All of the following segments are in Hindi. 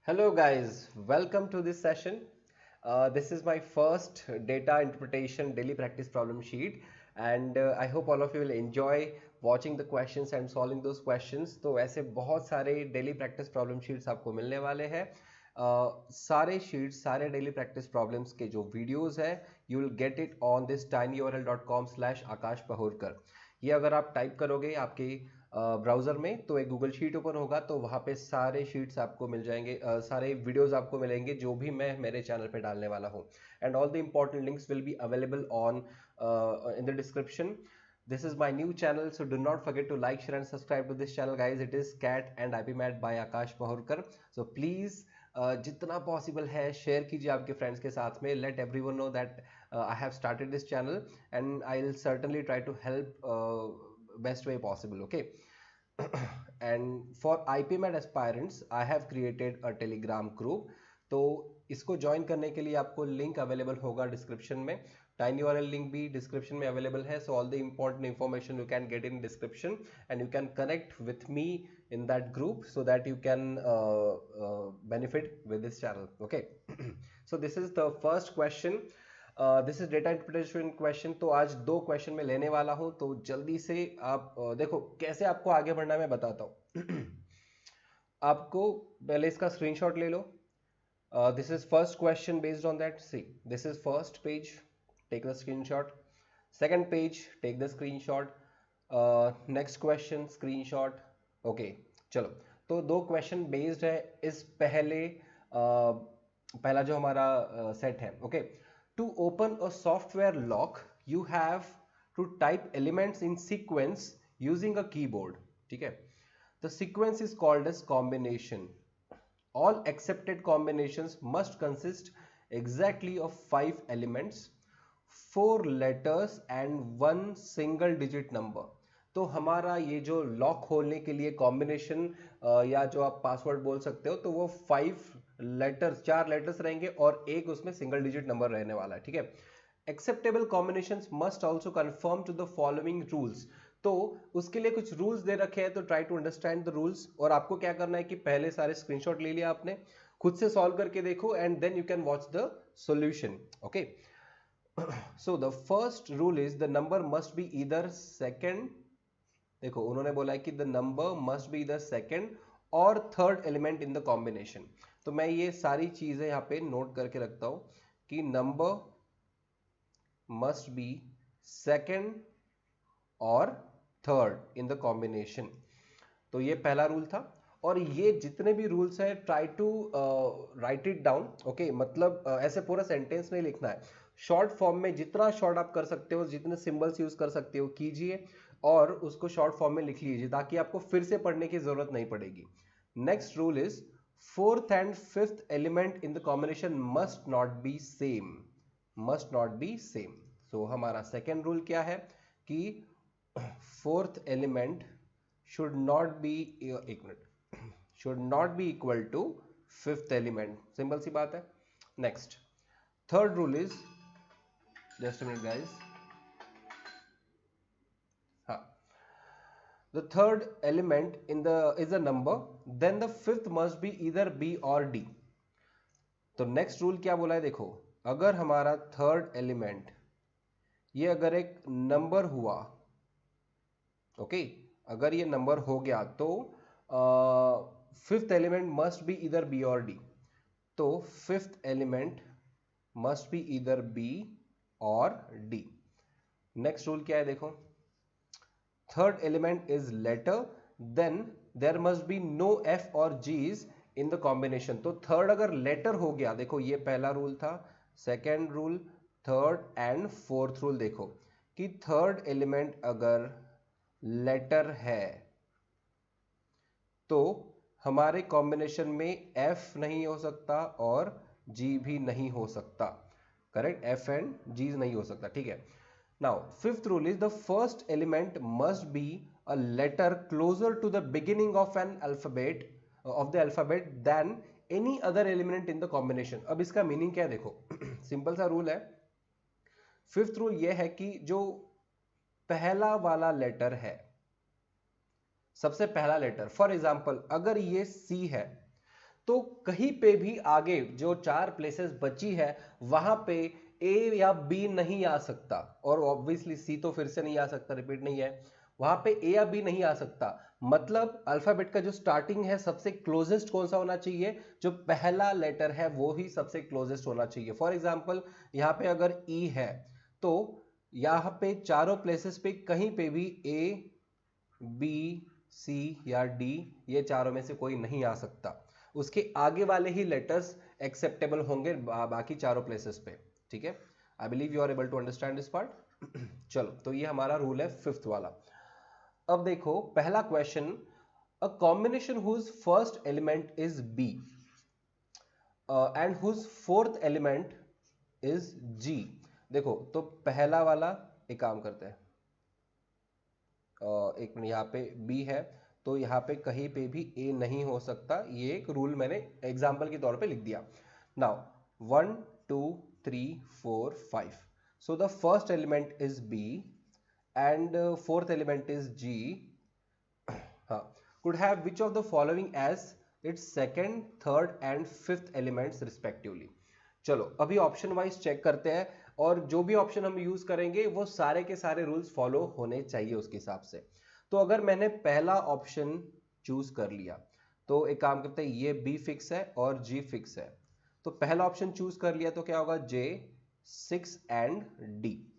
Hello guys, welcome to this session. This is my first data interpretation daily practice problem sheet and I hope all of you will enjoy watching the questions and solving those questions. तो ऐसे बहुत सारे daily practice problem sheets आपको मिलने वाले हैं. सारे sheets, सारे daily practice problems के जो videos है, you will get it on this tinyurl.com/akash pahurkar. ये अगर आप टाइप करोगे आपके ब्राउज़र में तो एक गूगल शीट ओपन होगा तो वहाँ पे सारे शीट्स आपको मिल जाएंगे, सारे वीडियोस आपको मिलेंगे जो भी मैं मेरे चैनल पे डालने वाला हूँ. And all the important links will be available on in the description. This is my new channel, so do not forget to like, share and subscribe to this channel guys. It is Cat and IP Mat by Akash Pahurkar. So please जितना पॉसिबल है शेयर कीजिए आपके फ्रेंड्स के साथ में. Let everyone know that I have started this channel and I will certainly try to help best way possible. Okay. And for IPMAT aspirants I have created a telegram group. तो इसको ज्वाइन करने के लिए आपको लिंक अवेलेबल होगा डिस्क्रिप्शन में. TinyURL लिंक भी डिस्क्रिप्शन में अवेलेबल है. So all the important information you can get in description and you can connect with me in that group so that you can benefit with this channel. Okay. So this is the first question. This is data interpretation question. तो आज दो क्वेश्चन में लेने वाला हूं तो जल्दी से आप देखो कैसे आपको आगे बढ़ना है मैं बताता हूं. आपको पहले इसका स्क्रीनशॉट ले लो. This is first question based on that. See this is first page, take the screenshot. Second page, take the screenshot. Next question, screenshot. Okay चलो. तो दो क्वेश्चन बेस्ड है इस पहला जो हमारा सेट है. Okay. To open a software lock, you have to type elements in sequence using a keyboard. ठीक है. The sequence is called as combination. All accepted combinations must consist exactly of 5 elements, 4 letters and 1 single digit number. तो हमारा ये जो लॉक खोलने के लिए कॉम्बिनेशन या जो आप पासवर्ड बोल सकते हो तो वो 5 लेटर्स, 4 लेटर्स रहेंगे और एक उसमें सिंगल डिजिट नंबर रहने वाला है. ठीक है. Acceptable combinations must also confirm to the following rules. तो उसके लिए कुछ रूल्स दे रखे हैं तो try to understand the rules. और आपको क्या करना है कि पहले सारे स्क्रीनशॉट ले लिया आपने, खुद से सॉल्व करके देखो and then you can watch the solution. Okay. So the first rule is the number must be either second. देखो उन्होंने बोला है कि the number must be the second और third element in the combination. तो मैं ये सारी चीजें यहां पे नोट करके रखता हूं कि नंबर मस्ट बी सेकंड और थर्ड इन द कॉम्बिनेशन. तो ये पहला रूल था. और ये जितने भी रूल्स हैं try to write it down. Okay. मतलब ऐसे पूरा सेंटेंस नहीं लिखना है, शॉर्ट फॉर्म में जितना शॉर्ट आप कर सकते हो, जितने सिंबल्स यूज कर सकते हो कीजिए और उसको शॉर्ट फॉर्म में लिख लीजिए ताकि आपको फिर से पढ़ने की जरूरत नहीं पड़ेगी. Next rule is fourth and fifth element in the combination must not be same. Must not be same. So हमारा सेकेंड रूल क्या है कि fourth element should not be, एक minute, should not be equal to fifth element. Simple सी बात है. Next third rule is, just a minute guys. हाँ. The third element in the is a number, then the fifth must be either B or D. तो नेक्स्ट रूल क्या बोला है देखो, अगर हमारा थर्ड एलिमेंट ये अगर एक नंबर हुआ, ओके, अगर ये नंबर हो गया तो फिफ्थ एलिमेंट मस्ट बी इधर बी और डी. तो फिफ्थ एलिमेंट मस्ट बी इधर बी और डी. नेक्स्ट रूल क्या है देखो, third element is letter, then there must be no F or G's in the combination. तो थर्ड अगर लेटर हो गया, देखो ये पहला रूल था, second rule, third and fourth rule. देखो कि थर्ड एलिमेंट अगर लेटर है तो हमारे कॉम्बिनेशन में F नहीं हो सकता और G भी नहीं हो सकता. करेक्ट. F एंड G नहीं हो सकता. ठीक है. Now, fifth rule is the first element must be a letter closer to the beginning of an alphabet than any other element in the combination. अब इसका मीनिंग क्या है देखो, सिंपल सा रूल है. फिफ्थ रूल ये है कि जो पहला वाला लेटर है, सबसे पहला लेटर, फॉर एग्जाम्पल अगर ये C है तो कहीं पे भी आगे जो 4 प्लेसेस बची है वहां पे ए या बी नहीं आ सकता, और ऑब्वियसली सी तो फिर से नहीं आ सकता, रिपीट नहीं है, वहां पे ए या बी नहीं आ सकता। मतलब अल्फाबेट का जो स्टार्टिंग है सबसे क्लोजेस्ट कौन सा होना चाहिए, जो पहला लेटर है वो ही सबसे क्लोजेस्ट होना चाहिए। फॉर एग्जाम्पल यहाँ पे अगर ई है तो यहाँ पे चारों प्लेसेस पे कहीं पे भी ए बी सी या डी ये चारों में से कोई नहीं आ सकता, उसके आगे वाले ही लेटर्स एक्सेप्टेबल होंगे बाकी चारों प्लेसेस पे। ठीक है, I believe you are able to understand this part. चलो, तो ये हमारा रूल है फिफ्थ वाला। अब देखो पहला question, a combination whose first element is B and whose fourth element is G. देखो तो पहला वाला, एक काम करते हैं, एक मिनट, यहाँ पे बी है तो यहाँ पे कहीं पे भी ए नहीं हो सकता, ये एक रूल मैंने एग्जाम्पल के तौर पे लिख दिया। Now 1 2 3 4 5, so the first element is B and fourth element is G. हाँ, could have which of the following as its second, third and fifth elements respectively। चलो अभी ऑप्शन वाइज चेक करते हैं, और जो भी ऑप्शन हम यूज करेंगे वो सारे के सारे रूल्स फॉलो होने चाहिए उसके हिसाब से। तो अगर मैंने पहला ऑप्शन चूज कर लिया तो एक काम करते हैं, ये बी फिक्स है और जी फिक्स है, तो पहला ऑप्शन चूज कर लिया तो क्या होगा, जे 6 एंड डी।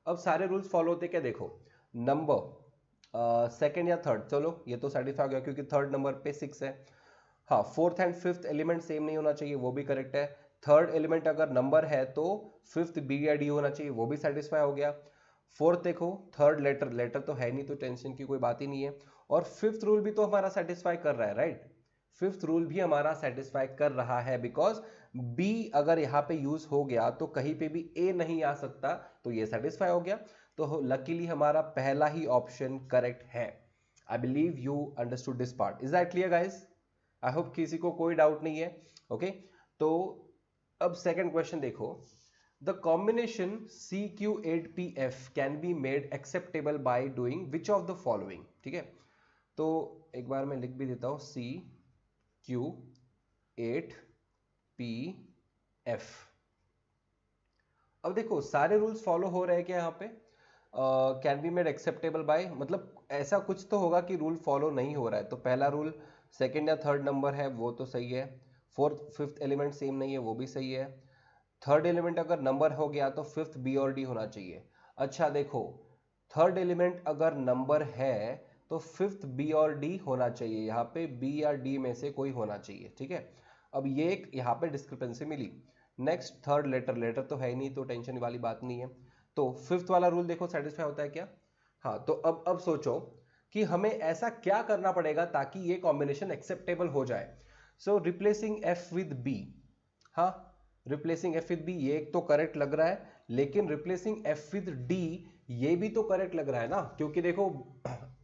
अब सारे रूल्स फॉलो होते क्या, देखो नंबर सेकेंड या थर्ड, चलो ये तो सेटिस्फाई हो गया क्योंकि थर्ड नंबर पे 6 है। हाँ, fourth and fifth element same नहीं होना चाहिए, वो भी करेक्ट है। थर्ड एलिमेंट अगर नंबर है तो फिफ्थ बी या डी होना चाहिए, वो भी सेटिस्फाई हो गया। फोर्थ देखो थर्ड लेटर, लेटर तो है नहीं तो टेंशन की कोई बात ही नहीं है। और फिफ्थ रूल भी तो हमारा सेटिस्फाई कर रहा है, राइट, फिफ्थ रूल भी हमारा सेटिस्फाई कर रहा है, बिकॉज बी अगर यहाँ पे यूज हो गया तो कहीं पे भी ए नहीं आ सकता, तो ये सेटिस्फाई हो गया। तो लकीली हमारा पहला ही ऑप्शन करेक्ट है। I believe you understood this part. Is that clear guys? I hope किसी को कोई डाउट नहीं है। ओके, तो अब सेकंड क्वेश्चन देखो, the combination CQ8PF can be made acceptable by doing which of the following. ठीक है, तो एक बार मैं लिख भी देता हूं, CQ8PF। अब देखो सारे रूल्स फॉलो हो रहे हैं क्या यहाँ पे, can be made acceptable bye, मतलब ऐसा कुछ तो होगा कि रूल फॉलो नहीं हो रहा है। तो पहला रूल सेकंड या थर्ड नंबर है वो तो सही है, फोर्थ फिफ्थ एलिमेंट सेम नहीं है वो भी सही है, थर्ड एलिमेंट अगर नंबर हो गया तो फिफ्थ बी और डी होना चाहिए। अच्छा देखो, थर्ड एलिमेंट अगर नंबर है तो फिफ्थ बी और डी होना चाहिए, यहाँ पे बी या डी में से कोई होना चाहिए। ठीक है, अब ये एक यहाँ पे डिस्क्रिपेंसी मिली। नेक्स्ट थर्ड लेटर, लेटर तो है ही नहीं तो टेंशन वाली बात नहीं है। तो फिफ्थ वाला रूल देखो सेटिस्फाई होता है क्या? हाँ, तो अब सोचो कि हमें ऐसा क्या करना पड़ेगा ताकि ये कॉम्बिनेशन एक्सेप्टेबल हो जाए। सो रिप्लेसिंग एफ विद बी, हाँ रिप्लेसिंग एफ विद बी ये एक तो करेक्ट लग रहा है, लेकिन रिप्लेसिंग एफ विद डी ये भी तो करेक्ट लग रहा है ना, क्योंकि देखो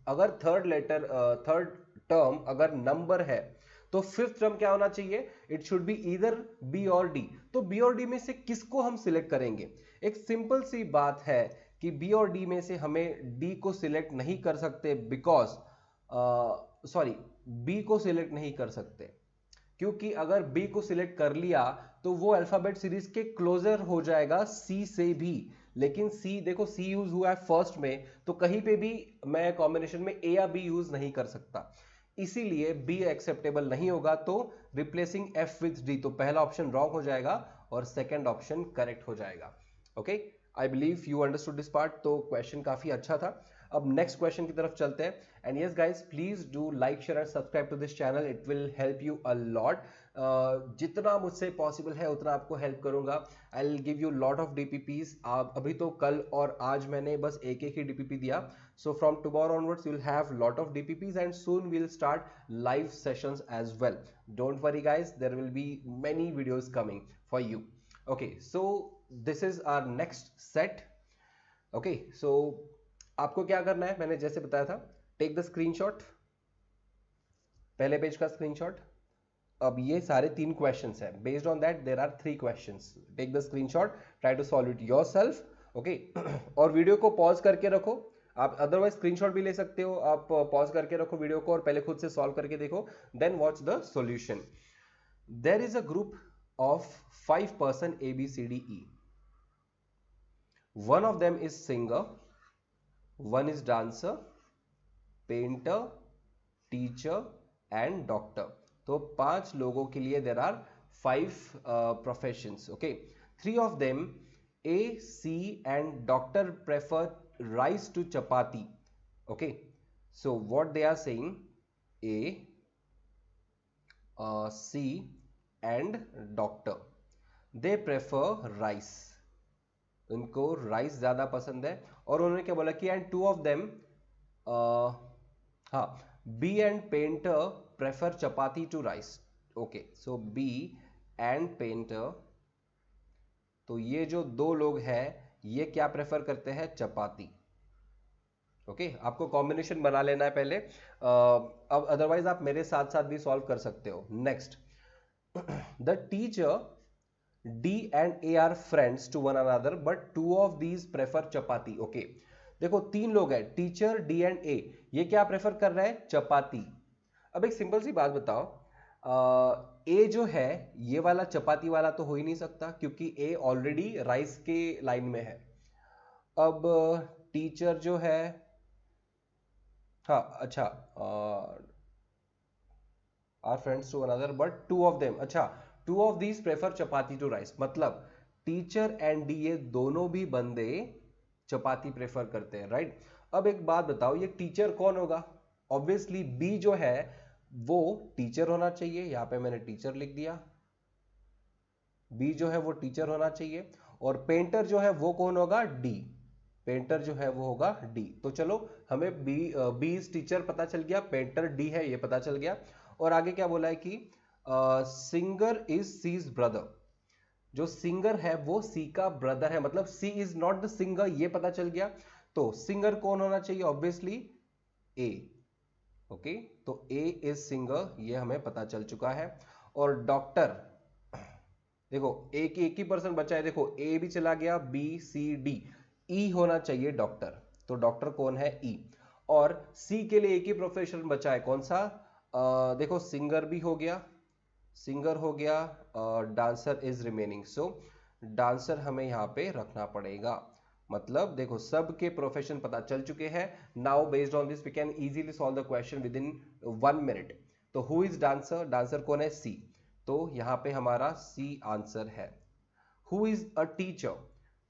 अगर थर्ड लेटर थर्ड टर्म अगर नंबर है तो फिफ्थ टर्म क्या होना चाहिए, it should be either be और डी। तो बी और डी में से किसको हम सिलेक्ट करेंगे? एक सिंपल सी बात है कि बी और डी में से हमें डी को सिलेक्ट नहीं कर सकते, बिकॉज सॉरी बी को सिलेक्ट नहीं कर सकते क्योंकि अगर बी को सिलेक्ट कर लिया तो वो अल्फाबेट सीरीज के क्लोजर हो जाएगा सी से भी, लेकिन सी देखो सी यूज हुआ है फर्स्ट में, तो कहीं पे भी मैं कॉम्बिनेशन में ए या बी यूज नहीं कर सकता, इसीलिए बी एक्सेप्टेबल नहीं होगा। तो रिप्लेसिंग एफ विथ डी, तो पहला ऑप्शन रॉन्ग हो जाएगा और सेकंड ऑप्शन करेक्ट हो जाएगा। Okay, I believe you understood this part. तो क्वेश्चन काफी अच्छा था। अब नेक्स्ट क्वेश्चन की तरफ चलते हैं। And yes guys, please do like share and subscribe to this channel, it will help you a lot. जितना मुझसे पॉसिबल है उतना आपको हेल्प करूंगा। I will give you lot of DPPs. अभी तो कल और आज मैंने बस एक ही डीपीपी दिया, so from tomorrow onwards you'll have lot of DPPs and soon we'll start live sessions as well. Don't worry guys, there will be many videos coming for you. Okay, so this is our next set. Okay, so आपको क्या करना है, मैंने जैसे बताया था, टेक द स्क्रीनशॉट, पहले पेज का स्क्रीनशॉट। अब ये सारे 3 क्वेश्चंस हैं, based on that there are 3 questions. Take the screenshot, try to solve it yourself. Okay, और वीडियो को पॉज करके रखो, आप अदरवाइज स्क्रीनशॉट भी ले सकते हो, आप पॉज करके रखो वीडियो को और पहले खुद से सॉल्व करके देखो, then watch the solution. There is a group of 5 person A, B, C, D, E. One of them is singer, one is dancer, painter, teacher and doctor. तो 5 लोगों के लिए there are 5 professions. Okay, 3 of them A, C and doctor prefer rice to chapati. Okay, so what they are saying, A, C and doctor, they prefer rice. उनको राइस ज्यादा पसंद है. और उन्होंने क्या बोला कि एंड 2 ऑफ देम, हाँ, B and painter prefer chapati to rice. Okay, so B and painter, तो ये जो 2 लोग हैं ये क्या प्रेफर करते हैं, चपाती. ओके, आपको कॉम्बिनेशन बना लेना है पहले, अब अदरवाइज आप मेरे साथ साथ भी सॉल्व कर सकते हो. Next, the teacher D and A are friends to one another, but 2 of these prefer chapati. Okay, देखो 3 लोग हैं, टीचर, D and A, ये क्या प्रेफर कर रहे हैं, चपाती. अब एक सिंपल सी बात बताओ, A जो है ये वाला चपाती वाला तो हो ही नहीं सकता क्योंकि A ऑलरेडी राइस के लाइन में है. अब टीचर जो है, हाँ अच्छा, are friends to another but 2 of them, अच्छा 2 of these prefer chapati to rice, मतलब टीचर एंड डी ये दोनों भी बंदे चपाती प्रेफर करते हैं, राइट. अब एक बात बताओ, ये टीचर कौन होगा, ऑब्वियसली बी जो है वो टीचर होना चाहिए. यहां पे मैंने टीचर लिख दिया, बी जो है वो टीचर होना चाहिए. और पेंटर जो है वो कौन होगा, डी. पेंटर जो है वो होगा डी. तो चलो हमें बी इज टीचर पता चल गया, पेंटर डी है ये पता चल गया. और आगे क्या बोला है कि सिंगर इज सीज ब्रदर, जो सिंगर है वो सी का ब्रदर है, मतलब सी इज नॉट द सिंगर, ये पता चल गया. तो सिंगर कौन होना चाहिए, ऑब्वियसली ए. ओके, तो ए इज सिंगर, ये हमें पता चल चुका है. और डॉक्टर, देखो एक ही पर्सन बचा है, देखो ए भी चला गया, बी सी डी, ई होना चाहिए डॉक्टर. तो डॉक्टर कौन है, ई. और सी के लिए एक ही प्रोफेशन बचा है, कौन सा, देखो सिंगर भी हो गया, सिंगर हो गया, dancer is remaining. So dancer हमें यहां पे रखना पड़ेगा. मतलब देखो सबके प्रोफेशन पता चल चुके हैं. Now based on this we can easily solve the question within 1 minute. तो हु इज डांसर, डांसर कौन है, सी. तो यहां पे हमारा सी आंसर है. Who is a teacher,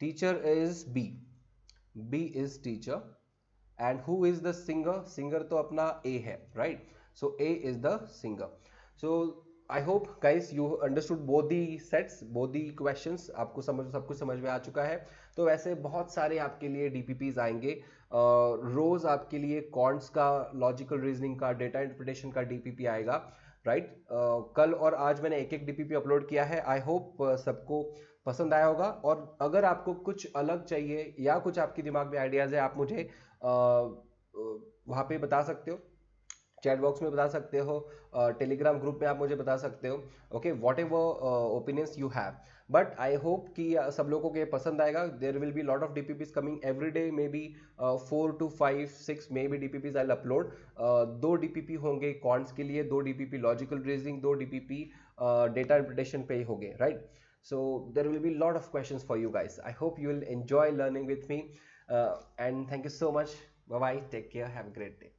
teacher is B, B is teacher. And who is the singer, singer तो अपना ए है, right. So A is the singer. So I hope guys you understood both the sets, both the questions. आपको सब कुछ समझ में आ चुका है. तो वैसे बहुत सारे आपके लिए DPPs आएंगे, रोज आपके लिए क्वांट्स का, लॉजिकल रीजनिंग का, डेटा इंटरप्रिटेशन का DPP आएगा, राइट. कल और आज मैंने एक DPP अपलोड किया है. आई होप सबको पसंद आया होगा. और अगर आपको कुछ अलग चाहिए या कुछ आपके दिमाग में आइडियाज है, आप मुझे वहां पे बता सकते हो, चैट बॉक्स में बता सकते हो, टेलीग्राम ग्रुप में आप मुझे बता सकते हो. Okay, whatever opinions you have. But I hope कि सब लोगों को ये पसंद आएगा. There will be lot of DPPs coming every day, maybe 4 to 5 6 maybe DPPs I upload. 2 DPP होंगे क्वांट्स के लिए, 2 DPP logical reasoning, 2 DPP data interpretation पे ही होंगे, right. So there will be a lot of questions for you guys. I hope you will enjoy learning with me, and thank you so much. Bye bye, take care, have a great day.